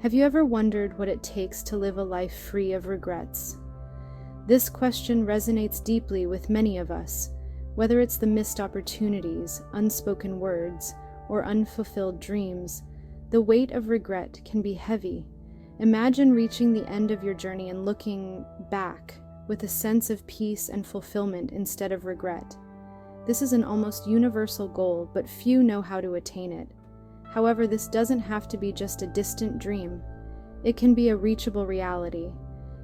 Have you ever wondered what it takes to live a life free of regrets? This question resonates deeply with many of us, whether it's the missed opportunities, unspoken words, or unfulfilled dreams. The weight of regret can be heavy. Imagine reaching the end of your journey and looking back with a sense of peace and fulfillment instead of regret. This is an almost universal goal, but few know how to attain it. However, this doesn't have to be just a distant dream. It can be a reachable reality,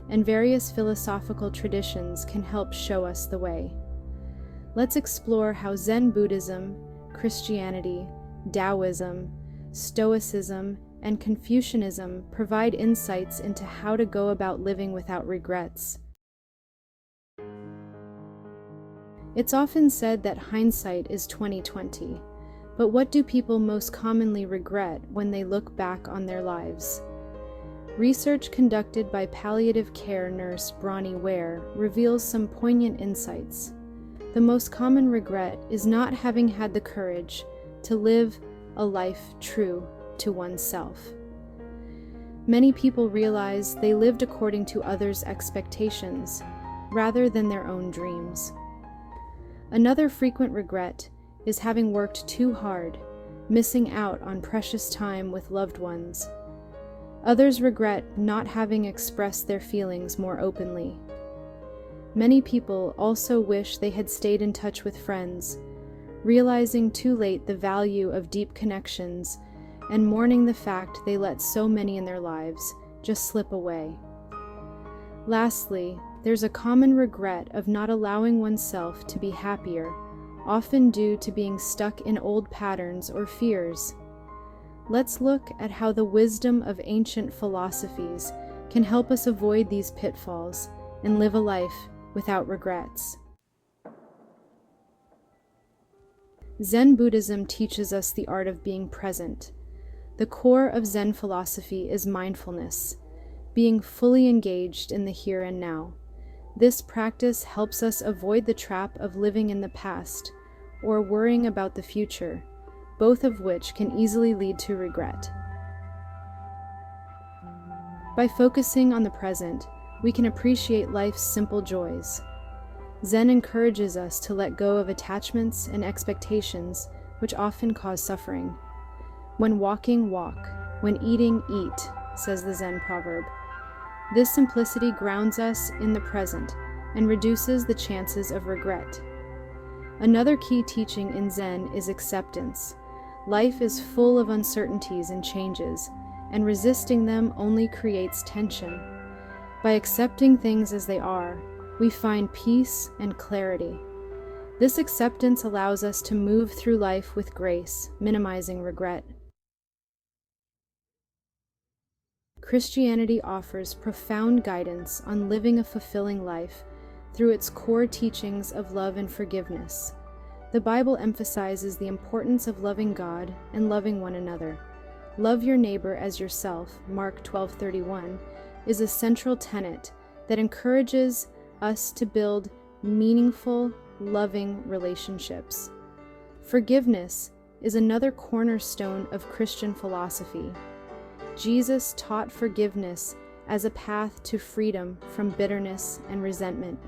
and various philosophical traditions can help show us the way. Let's explore how Zen Buddhism, Christianity, Daoism, Stoicism, and Confucianism provide insights into how to go about living without regrets. It's often said that hindsight is 20/20, but what do people most commonly regret when they look back on their lives? Research conducted by palliative care nurse Bronnie Ware reveals some poignant insights. The most common regret is not having had the courage to live a life true to oneself. Many people realize they lived according to others' expectations rather than their own dreams. Another frequent regret is having worked too hard, missing out on precious time with loved ones. Others regret not having expressed their feelings more openly. Many people also wish they had stayed in touch with friends, realizing too late the value of deep connections and mourning the fact they let so many in their lives just slip away. Lastly, there's a common regret of not allowing oneself to be happier, often due to being stuck in old patterns or fears. Let's look at how the wisdom of ancient philosophies can help us avoid these pitfalls and live a life without regrets. Zen Buddhism teaches us the art of being present. The core of Zen philosophy is mindfulness, being fully engaged in the here and now. This practice helps us avoid the trap of living in the past or worrying about the future, both of which can easily lead to regret. By focusing on the present, we can appreciate life's simple joys. Zen encourages us to let go of attachments and expectations which often cause suffering. When walking, walk. When eating, eat, says the Zen proverb. This simplicity grounds us in the present and reduces the chances of regret. Another key teaching in Zen is acceptance. Life is full of uncertainties and changes, and resisting them only creates tension. By accepting things as they are, we find peace and clarity. This acceptance allows us to move through life with grace, minimizing regret. Christianity offers profound guidance on living a fulfilling life through its core teachings of love and forgiveness. The Bible emphasizes the importance of loving God and loving one another. Love your neighbor as yourself, Mark 12:31, is a central tenet that encourages us to build meaningful, loving relationships. Forgiveness is another cornerstone of Christian philosophy. Jesus taught forgiveness as a path to freedom from bitterness and resentment.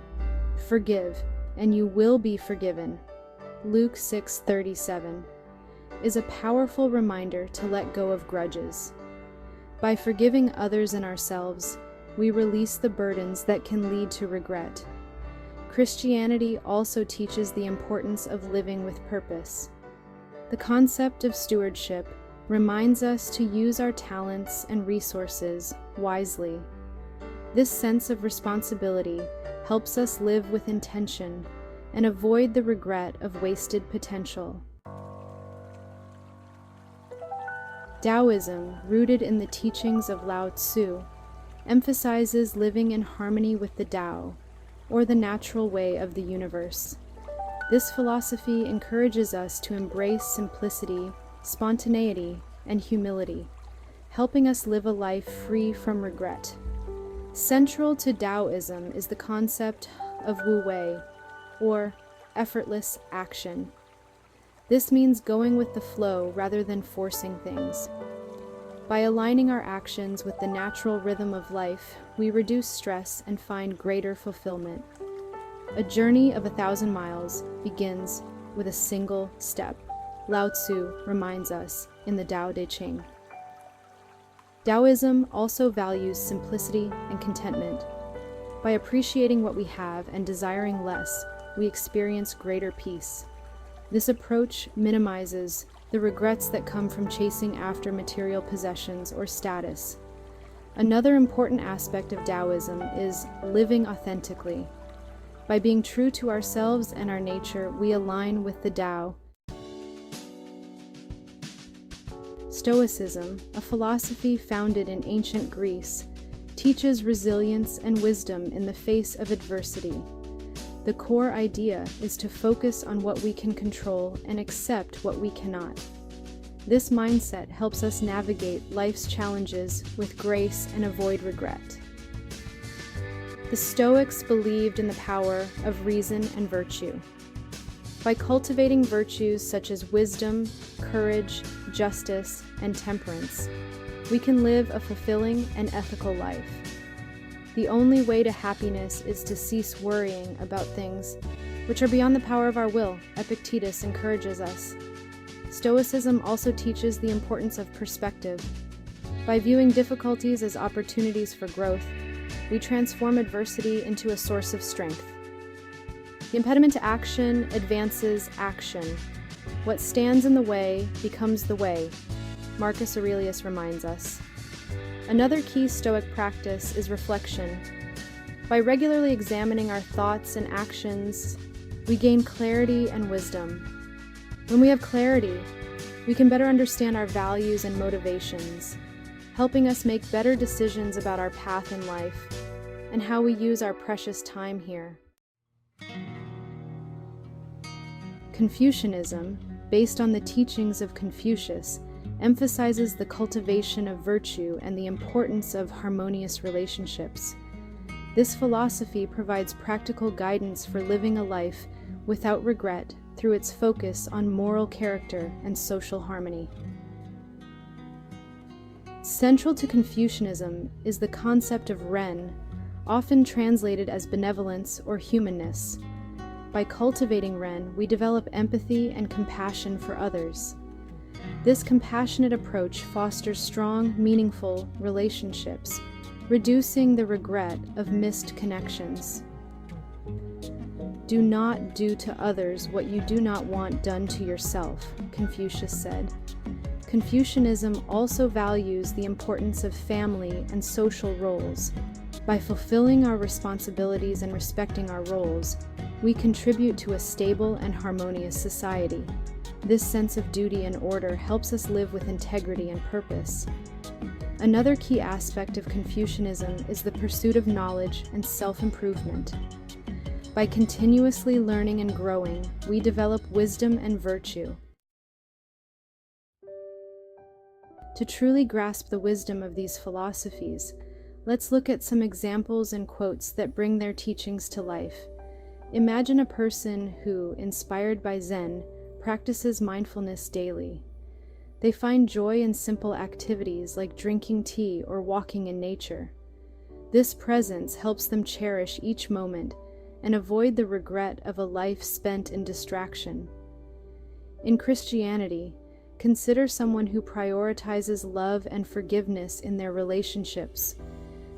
Forgive, and you will be forgiven. Luke 6:37 is a powerful reminder to let go of grudges. By forgiving others and ourselves, we release the burdens that can lead to regret. Christianity also teaches the importance of living with purpose. The concept of stewardship reminds us to use our talents and resources wisely. This sense of responsibility helps us live with intention and avoid the regret of wasted potential. Daoism, rooted in the teachings of Lao Tzu, emphasizes living in harmony with the Tao, or the natural way of the universe. This philosophy encourages us to embrace simplicity, spontaneity, and humility, helping us live a life free from regret. Central to Daoism is the concept of Wu Wei, or effortless action. This means going with the flow rather than forcing things. By aligning our actions with the natural rhythm of life, we reduce stress and find greater fulfillment. A journey of 1,000 miles begins with a single step, Lao Tzu reminds us in the Tao Te Ching. Daoism also values simplicity and contentment. By appreciating what we have and desiring less, we experience greater peace. This approach minimizes the regrets that come from chasing after material possessions or status. Another important aspect of Taoism is living authentically. By being true to ourselves and our nature, we align with the Tao. Stoicism, a philosophy founded in ancient Greece, teaches resilience and wisdom in the face of adversity. The core idea is to focus on what we can control and accept what we cannot. This mindset helps us navigate life's challenges with grace and avoid regret. The Stoics believed in the power of reason and virtue. By cultivating virtues such as wisdom, courage, justice, and temperance, we can live a fulfilling and ethical life. The only way to happiness is to cease worrying about things which are beyond the power of our will, Epictetus encourages us. Stoicism also teaches the importance of perspective. By viewing difficulties as opportunities for growth, we transform adversity into a source of strength. The impediment to action advances action. What stands in the way becomes the way, Marcus Aurelius reminds us. Another key Stoic practice is reflection. By regularly examining our thoughts and actions, we gain clarity and wisdom. When we have clarity, we can better understand our values and motivations, helping us make better decisions about our path in life and how we use our precious time here. Confucianism, based on the teachings of Confucius, emphasizes the cultivation of virtue and the importance of harmonious relationships. This philosophy provides practical guidance for living a life without regret through its focus on moral character and social harmony. Central to Confucianism is the concept of Ren, often translated as benevolence or humanness. By cultivating Ren, we develop empathy and compassion for others. This compassionate approach fosters strong, meaningful relationships, reducing the regret of missed connections. Do not do to others what you do not want done to yourself, Confucius said. Confucianism also values the importance of family and social roles. By fulfilling our responsibilities and respecting our roles, we contribute to a stable and harmonious society. This sense of duty and order helps us live with integrity and purpose. Another key aspect of Confucianism is the pursuit of knowledge and self-improvement. By continuously learning and growing, we develop wisdom and virtue. To truly grasp the wisdom of these philosophies, let's look at some examples and quotes that bring their teachings to life. Imagine a person who, inspired by Zen, practices mindfulness daily. They find joy in simple activities like drinking tea or walking in nature. This presence helps them cherish each moment and avoid the regret of a life spent in distraction. In Christianity, consider someone who prioritizes love and forgiveness in their relationships.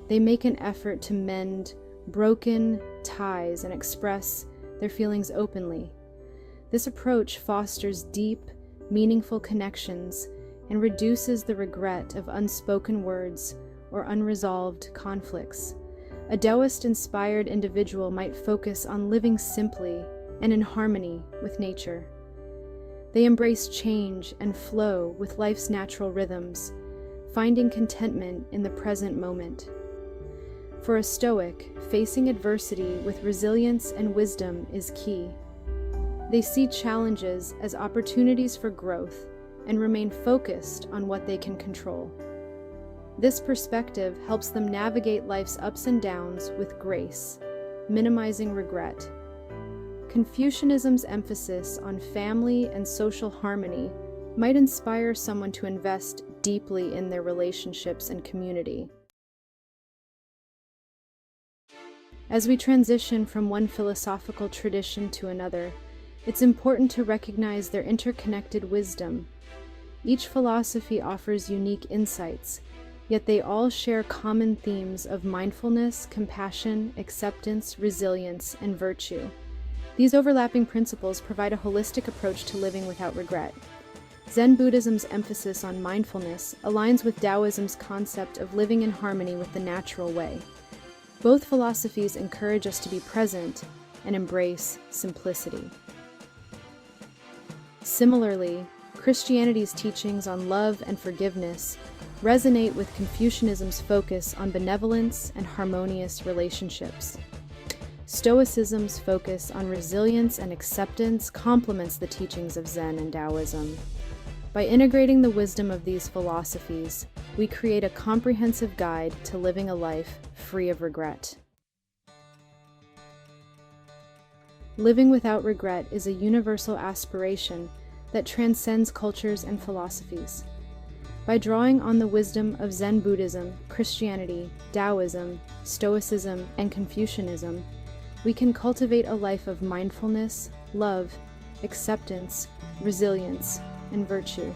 They make an effort to mend broken ties and express their feelings openly. This approach fosters deep, meaningful connections and reduces the regret of unspoken words or unresolved conflicts. A Taoist-inspired individual might focus on living simply and in harmony with nature. They embrace change and flow with life's natural rhythms, finding contentment in the present moment. For a Stoic, facing adversity with resilience and wisdom is key. They see challenges as opportunities for growth and remain focused on what they can control. This perspective helps them navigate life's ups and downs with grace, minimizing regret. Confucianism's emphasis on family and social harmony might inspire someone to invest deeply in their relationships and community. As we transition from one philosophical tradition to another, it's important to recognize their interconnected wisdom. Each philosophy offers unique insights, yet they all share common themes of mindfulness, compassion, acceptance, resilience, and virtue. These overlapping principles provide a holistic approach to living without regret. Zen Buddhism's emphasis on mindfulness aligns with Daoism's concept of living in harmony with the natural way. Both philosophies encourage us to be present and embrace simplicity. Similarly, Christianity's teachings on love and forgiveness resonate with Confucianism's focus on benevolence and harmonious relationships. Stoicism's focus on resilience and acceptance complements the teachings of Zen and Daoism. By integrating the wisdom of these philosophies, we create a comprehensive guide to living a life free of regret. Living without regret is a universal aspiration that transcends cultures and philosophies. By drawing on the wisdom of Zen Buddhism, Christianity, Taoism, Stoicism, and Confucianism, we can cultivate a life of mindfulness, love, acceptance, resilience, and virtue.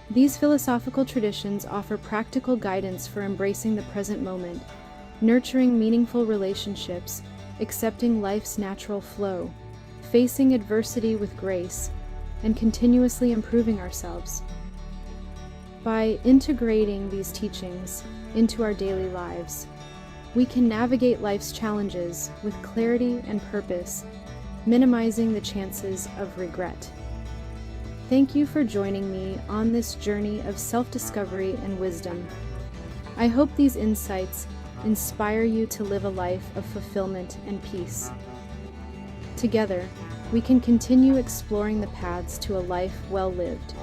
These philosophical traditions offer practical guidance for embracing the present moment, nurturing meaningful relationships, accepting life's natural flow, facing adversity with grace, and continuously improving ourselves. By integrating these teachings into our daily lives, we can navigate life's challenges with clarity and purpose, minimizing the chances of regret. Thank you for joining me on this journey of self-discovery and wisdom. I hope these insights inspire you to live a life of fulfillment and peace. Together, we can continue exploring the paths to a life well lived.